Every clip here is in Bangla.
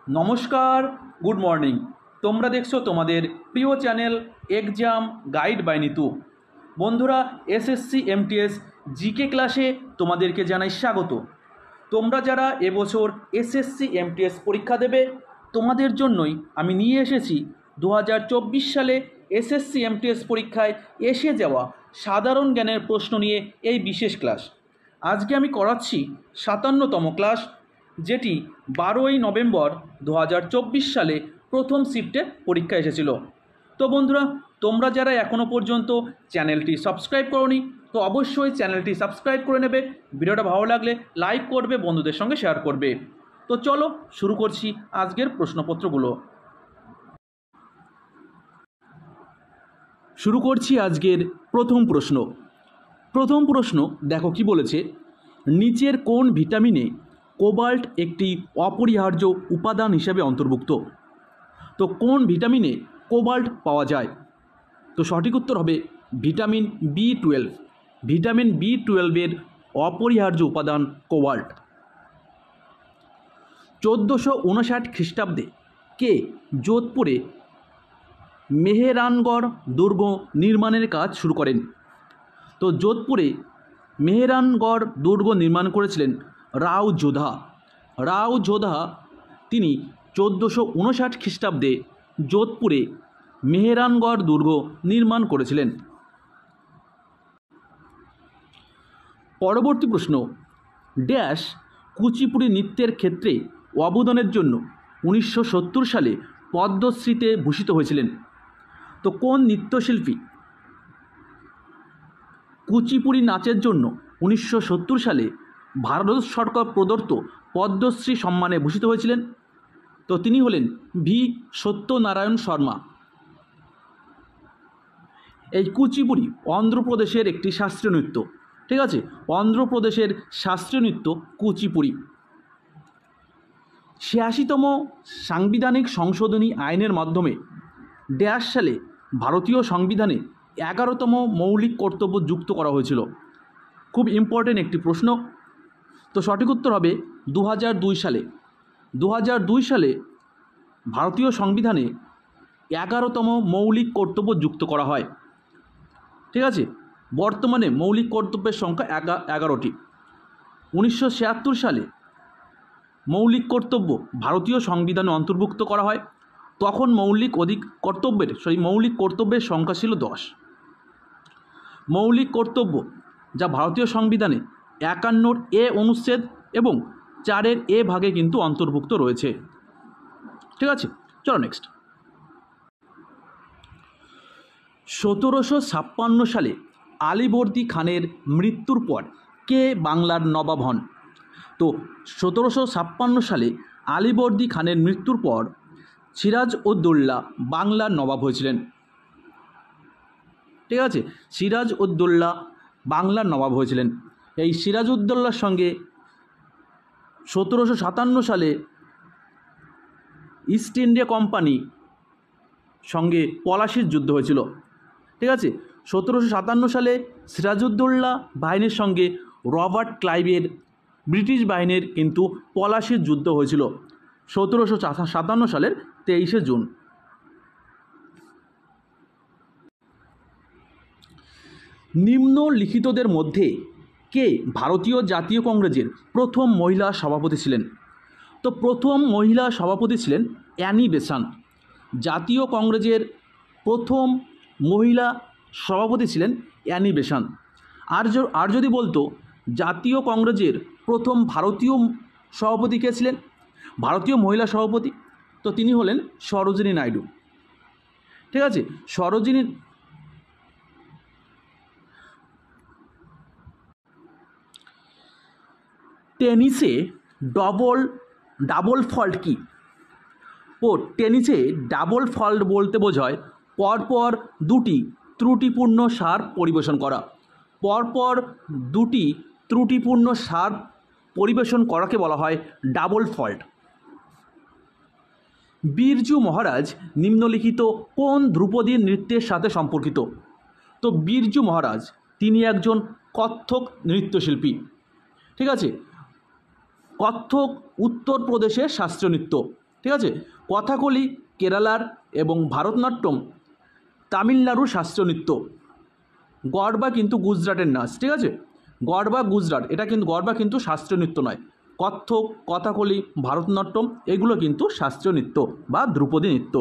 নমস্কার, গুড মর্নিং। তোমরা দেখছো তোমাদের প্রিয় channel exam guide by Nitu. বন্ধুরা, এসএসসি এমটিএস জিকে ক্লাসে তোমাদেরকে জানাই স্বাগত। তোমরা যারা এবছর এসএসসি এমটিএস পরীক্ষা দেবে, তোমাদের জন্যই আমি নিয়ে এসেছি 2024 সালে এসএসসি এমটিএস পরীক্ষায় এসে যাওয়া সাধারণ জ্ঞানের প্রশ্ন নিয়ে এই বিশেষ ক্লাস। আজকে আমি করাচ্ছি 57তম ক্লাস, যেটি 12ই নভেম্বর 2024 সালে প্রথম শিফটে পরীক্ষা এসেছিল। তো বন্ধুরা, তোমরা যারা এখনও পর্যন্ত চ্যানেলটি সাবস্ক্রাইব করোনি, তো অবশ্যই চ্যানেলটি সাবস্ক্রাইব করে নেবে। ভিডিওটা ভালো লাগলে লাইক করবে, বন্ধুদের সঙ্গে শেয়ার করবে। তো চলো শুরু করছি আজকের প্রশ্নপত্রগুলো। শুরু করছি আজকের প্রথম প্রশ্ন। প্রথম প্রশ্ন দেখো কি বলেছে, নিচের কোন ভিটামিনে কোবাল্ট একটি অপরিহার্য উপাদান হিসেবে অন্তর্ভুক্ত? তো কোন ভিটামিনে কোবাল্ট পাওয়া যায়? তো সঠিক উত্তর হবে ভিটামিন বি12। ভিটামিন বি12-এর অপরিহার্য উপাদান কোবাল্ট। 1459 খ্রিস্টাব্দে কে যোধপুরে মেহেরানগড় দুর্গ নির্মাণের কাজ শুরু করেন? তো যোধপুরে মেহেরানগড় দুর্গ নির্মাণ করেছিলেন রাও যোধা। রাও যোধা তিনি 1459 খ্রিস্টাব্দে যোধপুরে মেহেরানগড় দুর্গ নির্মাণ করেছিলেন। পরবর্তী প্রশ্ন, ড্যাশ কুচিপুড়ি নৃত্যের ক্ষেত্রে অবদানের জন্য 1970 সালে পদ্মশ্রীতে ভূষিত হয়েছিলেন? তো কোন নৃত্যশিল্পী কুচিপুড়ি নাচের জন্য 1970 সালে ভারত সরকার প্রদত্ত পদ্মশ্রী সম্মানে ভূষিত হয়েছিলেন? তো তিনি হলেন ভি সত্যনারায়ণ শর্মা। এই কুচিপুড়ি অন্ধ্রপ্রদেশের একটি শাস্ত্রীয় নৃত্য। ঠিক আছে, অন্ধ্রপ্রদেশের শাস্ত্রীয় নৃত্য কুচিপুড়ি। 86তম সাংবিধানিক সংশোধনী আইনের মাধ্যমে ড্যাশ সালে ভারতীয় সংবিধানে 11তম মৌলিক কর্তব্য যুক্ত করা হয়েছিল? খুব ইম্পর্টেন্ট একটি প্রশ্ন। তো সঠিক উত্তর হবে 2002 সালে। 2002 সালে ভারতীয় সংবিধানে 11তম মৌলিক কর্তব্য যুক্ত করা হয়। ঠিক আছে, বর্তমানে মৌলিক কর্তব্যের সংখ্যা 11টি। 1976 সালে মৌলিক কর্তব্য ভারতীয় সংবিধানে অন্তর্ভুক্ত করা হয়। তখন মৌলিক কর্তব্যের সংখ্যা ছিল 10। মৌলিক কর্তব্য যা ভারতীয় সংবিধানে 51 এ অনুচ্ছেদ এবং 4 এ ভাগে কিন্তু অন্তর্ভুক্ত রয়েছে। ঠিক আছে, চলো নেক্সট। 1756 সালে আলীবর্দী খানের মৃত্যুর পর কে বাংলার নবাব হন? তো 1756 সালে আলীবর্দী খানের মৃত্যুর পর সিরাজউদ্দৌলা বাংলার নবাব হয়েছিলেন। ঠিক আছে, সিরাজউদ্দৌলা বাংলার নবাব হয়েছিলেন। এই সিরাজউদ্দৌলার সঙ্গে 1757 সালে ইস্ট ইন্ডিয়া কোম্পানি সঙ্গে পলাশির যুদ্ধ হয়েছিল। ঠিক আছে, 1757 সালে সিরাজউদ্দৌলা বাহিনীর সঙ্গে রবার্ট ক্লাইভের ব্রিটিশ বাহিনীর কিন্তু পলাশির যুদ্ধ হয়েছিল 1757 সালের 23শে জুন। নিম্নলিখিতদের মধ্যে কে ভারতীয় জাতীয় কংগ্রেসের প্রথম মহিলা সভাপতি ছিলেন? তো প্রথম মহিলা সভাপতি ছিলেন অ্যানি বেসান্ট। জাতীয় কংগ্রেসের প্রথম মহিলা সভাপতি ছিলেন অ্যানি বেসান্ট। আর যদি বলতো জাতীয় কংগ্রেসের প্রথম ভারতীয় সভাপতি কে ছিলেন, ভারতীয় মহিলা সভাপতি, তো তিনি হলেন সরোজিনী নাইডু। ঠিক আছে, সরোজিনী টেনিসে ডাবল ফল্ট কি? ও টেনিসে ডাবল ফল্ট বলতে বোঝায় পরপর দুটি ত্রুটিপূর্ণ সার্ভ পরিবেশন করা। পরপর দুটি ত্রুটিপূর্ণ সার্ভ পরিবেশন করাকে বলা হয় ডাবল ফল্ট। বিরজু মহারাজ নিম্নলিখিত কোন ধ্রুপদী নৃত্যের সাথে সম্পর্কিত? তো বিরজু মহারাজ তিনি একজন কত্থক নৃত্যশিল্পী। ঠিক আছে, কত্থক উত্তরপ্রদেশের শাস্ত্রীয় নৃত্য। ঠিক আছে। কথাকলি কেরালার এবং ভারতনাট্যম তামিলনাড়ুর শাস্ত্রীয় নৃত্য। গরবা কিন্তু গুজরাটের নাচ, ঠিক আছে। গরবা গুজরাট, এটা কিন্তু গরবা কিন্তু শাস্ত্রীয় নৃত্য নয়। কত্থক, কথাকলি, ভারতনাট্যম এগুলো কিন্তু শাস্ত্রীয় নৃত্য বা ধ্রুপদী নৃত্য।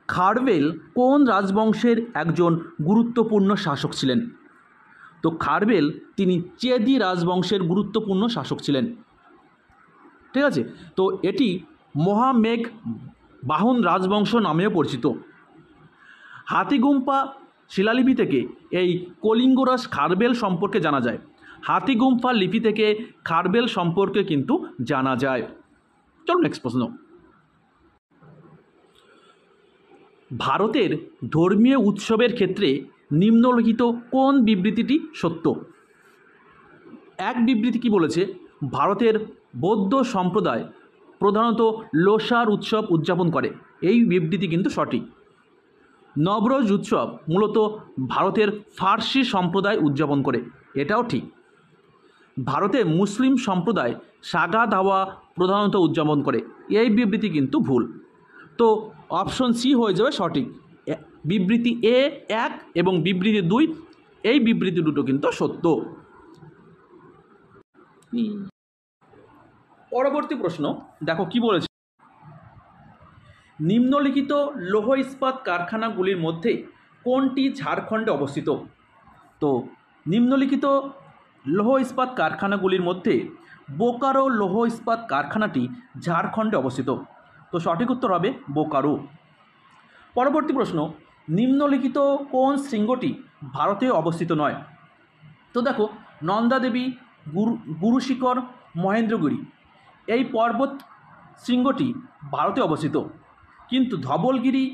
খারবেল কোন রাজবংশের একজন গুরুত্বপূর্ণ শাসক ছিলেন? তো খারবেল তিনি চেদি রাজবংশের গুরুত্বপূর্ণ শাসক ছিলেন, ঠিক আছে। তো এটি মহামেঘ বাহন রাজবংশ নামেও পরিচিত। হাতিগুম্পা শিলালিপি থেকে এই কলিঙ্গরাজ খারবেল সম্পর্কে জানা যায়। হাতিগুম্পা লিপি থেকে খারবেল সম্পর্কে কিন্তু জানা যায়। চলো নেক্সট প্রশ্ন। ভারতের ধর্মীয় উৎসবের ক্ষেত্রে নিম্নলিখিত কোন বিবৃতিটি সত্য? এক বিবৃতি কি বলেছে, ভারতের বৌদ্ধ সম্প্রদায় প্রধানত লোসার উৎসব উদযাপন করে, এই বিবৃতি কিন্তু সঠিক। নবরোজ উৎসব মূলত ভারতের ফার্সি সম্প্রদায় উদযাপন করে, এটাও ঠিক। ভারতে মুসলিম সম্প্রদায় সাগা দাওয়া প্রধানত উদযাপন করে, এই বিবৃতি কিন্তু ভুল। তো অপশন সি হয়ে যাবে সঠিক। বিবৃতি এ 1 এবং বিবৃতি 2, এই বিবৃতি দুটো কিন্তু সত্য। পরবর্তী প্রশ্ন দেখো কি বলেছে, নিম্নলিখিত লৌহ ইস্পাত কারখানাগুলির মধ্যে কোনটি ঝাড়খণ্ডে অবস্থিত? তো নিম্নলিখিত লৌহ ইস্পাত কারখানাগুলির মধ্যে বোকারো লৌহ ইস্পাত কারখানাটি ঝাড়খণ্ডে অবস্থিত। তো সঠিক উত্তর হবে বোকারো। পরবর্তী প্রশ্ন, নিম্নলিখিত কোন শৃঙ্গটি ভারতে অবস্থিত নয়? তো দেখো, নন্দা দেবী, গুরুশিখর, মহেন্দ্রগিরি এই পর্বত শৃঙ্গটি ভারতে অবস্থিত, কিন্তু ধবলগিরি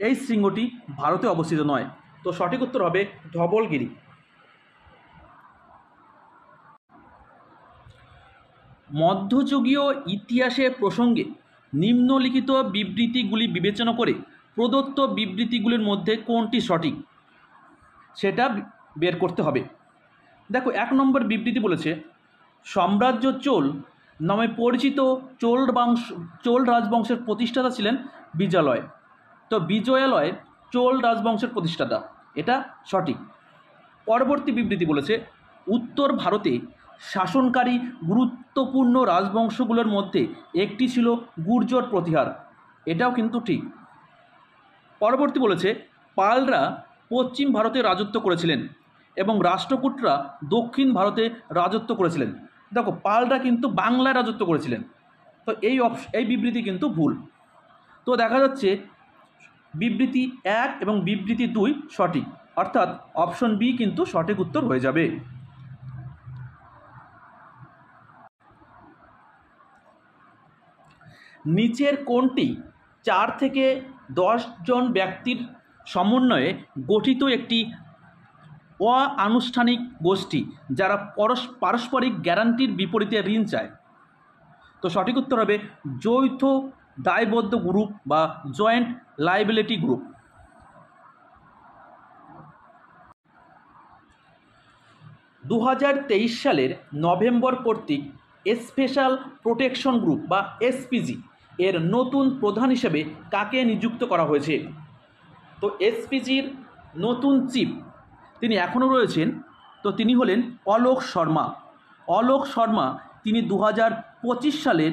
এই শৃঙ্গটি ভারতে অবস্থিত নয়। তো সঠিক উত্তর হবে ধবলগিরি। মধ্যযুগীয় ইতিহাসের প্রসঙ্গে নিম্নলিখিত বিবৃতিগুলি বিবেচনা করে প্রদত্ত বিবৃতিগুলির মধ্যে কোনটি সঠিক সেটা বের করতে হবে। দেখো, 1 নম্বর বিবৃতি বলেছে সাম্রাজ্য চোল নামে পরিচিত চোল রাজবংশের প্রতিষ্ঠাতা ছিলেন বিজয়ালয়। তো বিজয়ালয় চোল রাজবংশের প্রতিষ্ঠাতা, এটা সঠিক। পরবর্তী বিবৃতি বলেছে উত্তর ভারতে শাসনকারী গুরুত্বপূর্ণ রাজবংশগুলোর মধ্যে একটি ছিল গুর্জর প্রতিহার, এটাও কিন্তু ঠিক। পরবর্তী বলেছে পালরা পশ্চিম ভারতে রাজত্ব করেছিলেন এবং রাষ্ট্রকূটরা দক্ষিণ ভারতে রাজত্ব করেছিলেন। দেখো, পালরা কিন্তু বাংলায় রাজত্ব করেছিলেন, তো এই বিবৃতি কিন্তু ভুল। তো দেখা যাচ্ছে বিবৃতি 1 এবং বিবৃতি 2 সঠিক, অর্থাৎ অপশন বি কিন্তু সঠিক উত্তর হয়ে যাবে। নিচের কোনটি 4 থেকে 10 জন ব্যক্তির সমন্বয়ে গঠিত একটি অআনুষ্ঠানিক গোষ্ঠী যারা পারস্পরিক গ্যারান্টির বিপরীতে ঋণ চায়? তো সঠিক উত্তর হবে যৌথ দায়বদ্ধ গ্রুপ বা জয়েন্ট লাইবিলিটি গ্রুপ। দু সালের নভেম্বর কর্তৃক স্পেশাল প্রোটেকশন গ্রুপ বা এসপিজি এর নতুন প্রধান হিসেবে কাকে নিযুক্ত করা হয়েছে? তো এসপিজির নতুন চিফ তিনি এখনও রয়েছেন, তো তিনি হলেন অলোক শর্মা। অলোক শর্মা তিনি 2025 সালের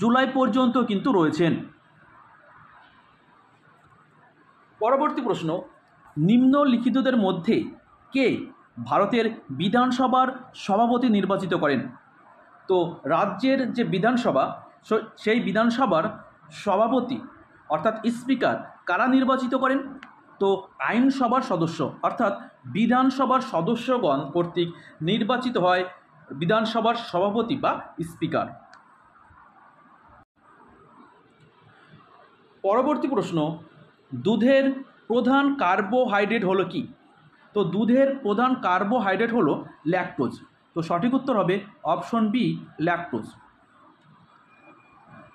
জুলাই পর্যন্ত কিন্তু রয়েছেন। পরবর্তী প্রশ্ন, নিম্নলিখিতদের মধ্যে কে ভারতের বিধানসভার সভাপতি নির্বাচিত করেন? তো রাজ্যের যে বিধানসভা, সেই বিধানসভার সভাপতি অর্থাৎ স্পিকার কারা নির্বাচিত করেন? তো আইনসভার সদস্য অর্থাৎ বিধানসভার সদস্যগণ কর্তৃক নির্বাচিত হয় বিধানসভার সভাপতি বা স্পিকার। পরবর্তী প্রশ্ন, দুধের প্রধান কার্বোহাইড্রেট হলো কি? তো দুধের প্রধান কার্বোহাইড্রেট হলো ল্যাকটোজ। তো সঠিক উত্তর হবে অপশন বি ল্যাকটোজ।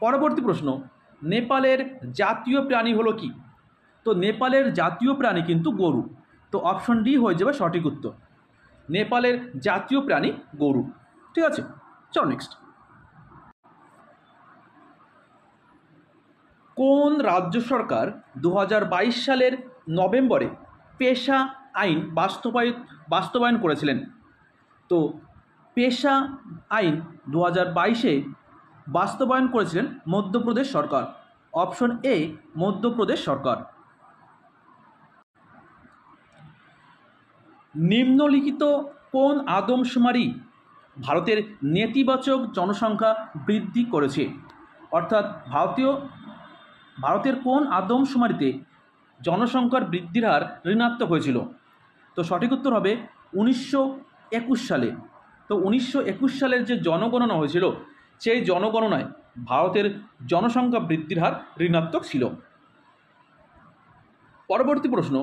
পরবর্তী প্রশ্ন, নেপালের জাতীয় প্রাণী হলো কি? তো নেপালের জাতীয় প্রাণী কিন্তু গরু। তো অপশন ডি হয়ে যাবে সঠিক উত্তর। নেপালের জাতীয় প্রাণী গরু, ঠিক আছে। চলো নেক্সট। কোন রাজ্য সরকার 2022 সালের নভেম্বরে পেশা আইন বাস্তবায়ন করেছিলেন? তো পেশা আইন 2022-এ বাস্তবায়ন করেছিলেন মধ্যপ্রদেশ সরকার। অপশন এ মধ্যপ্রদেশ সরকার। নিম্নলিখিত কোন আদমশুমারি ভারতের নেতিবাচক জনসংখ্যা বৃদ্ধি করেছে? অর্থাৎ ভারতের কোন আদমশুমারিতে জনসংখ্যার বৃদ্ধির হার ঋণাত্মক হয়েছিল? তো সঠিক উত্তর হবে 1921 সালে। তো 1921 সালের যে জনগণনা হয়েছিল সেই জনগণনায় ভারতের জনসংখ্যা বৃদ্ধির হার ঋণাত্মক ছিল। পরবর্তী প্রশ্ন,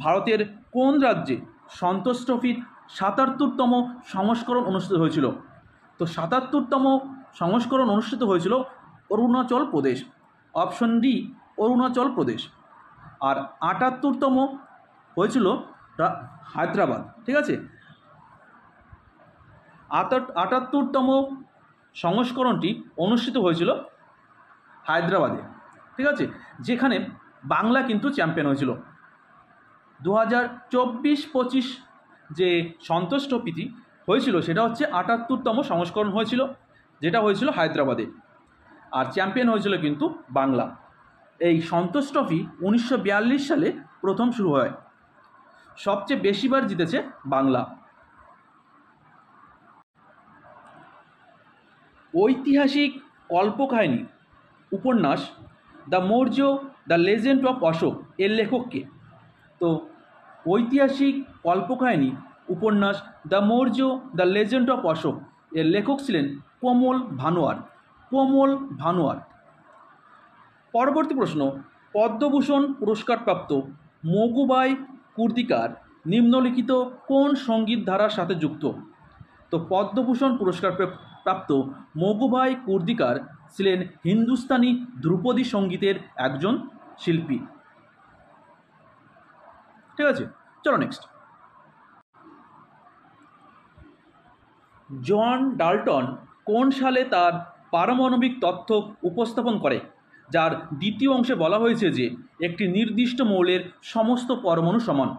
ভারতের কোন রাজ্যে সন্তোষ ট্রফির 77তম সংস্করণ অনুষ্ঠিত হয়েছিল? তো 77তম সংস্করণ অনুষ্ঠিত হয়েছিল অরুণাচল প্রদেশ। Option D Arunachal Pradesh. আর 78তম হয়েছিল হায়দ্রাবাদ। ঠিক আছে, 78তম সংস্করণটি অনুষ্ঠিত হয়েছিল হায়দ্রাবাদে। ঠিক আছে, যেখানে বাংলা কিন্তু চ্যাম্পিয়ন হয়েছিল। 2024-25 যে সন্তোষ ট্রফিটি হয়েছিল সেটা হচ্ছে 78তম সংস্করণ হয়েছিল, যেটা হয়েছিল হায়দ্রাবাদে। আর চ্যাম্পিয়ন হয়েছিল কিন্তু বাংলা। এই সন্তোষ ট্রফি 1942 সালে প্রথম শুরু হয়। সবচেয়ে বেশিবার জিতেছে বাংলা। ঐতিহাসিক কল্পকাহিনী উপন্যাস the Maurya the legend of Ashok এর লেখককে? তো ঐতিহাসিক কল্পকাহিনী উপন্যাস the Maurya the legend of Ashok এর লেখক ছিলেন কোমল ভানুয়ার। পরবর্তী প্রশ্ন, পদ্মভূষণ পুরস্কারপ্রাপ্ত মগুবাই কুর্দিকার নিম্নলিখিত কোন সঙ্গীত ধারার সাথে যুক্ত? তো পদ্মভূষণ পুরস্কার প্রাপ্ত মগুবাই কুর্দিকার ছিলেন হিন্দুস্তানি ধ্রুপদী সঙ্গীতের একজন শিল্পী। ঠিক আছে, চলো নেক্সট। জন ডাল্টন কোন সালে তার পারমাণবিক তত্ত্ব উপস্থাপন করে, যার দ্বিতীয় অংশে বলা হয়েছে যে একটি নির্দিষ্ট মৌলের সমস্ত পরমাণু সমান?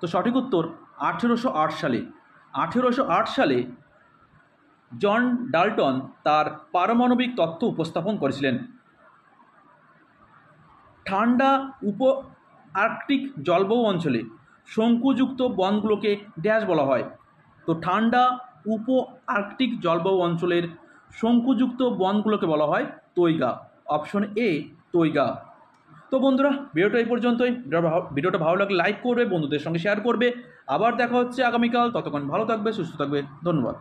তো সঠিক উত্তর 1808 সালে। 1808 সালে জন ডাল্টন তার পারমাণবিক তত্ত্ব উপস্থাপন করেছিলেন। ঠান্ডা উপ আর্কটিক জলবায়ু অঞ্চলে শঙ্কুযুক্ত বনগুলোকে ড্যাশ বলা হয়? তো ঠান্ডা উপ আর্কটিক জলবায়ু অঞ্চলের শঙ্কুযুক্ত বনগুলোকে বলা হয় তৈগা। Option A তৈগা। তো বন্ধুরা, ভিডিওটা এই পর্যন্তই। ভিডিওটা ভালো লাগলে লাইক করবে, বন্ধুদের সঙ্গে শেয়ার করবে। আবার দেখা হচ্ছে আগামীকাল। ততক্ষণ ভালো থাকবে, সুস্থ থাকবে। ধন্যবাদ।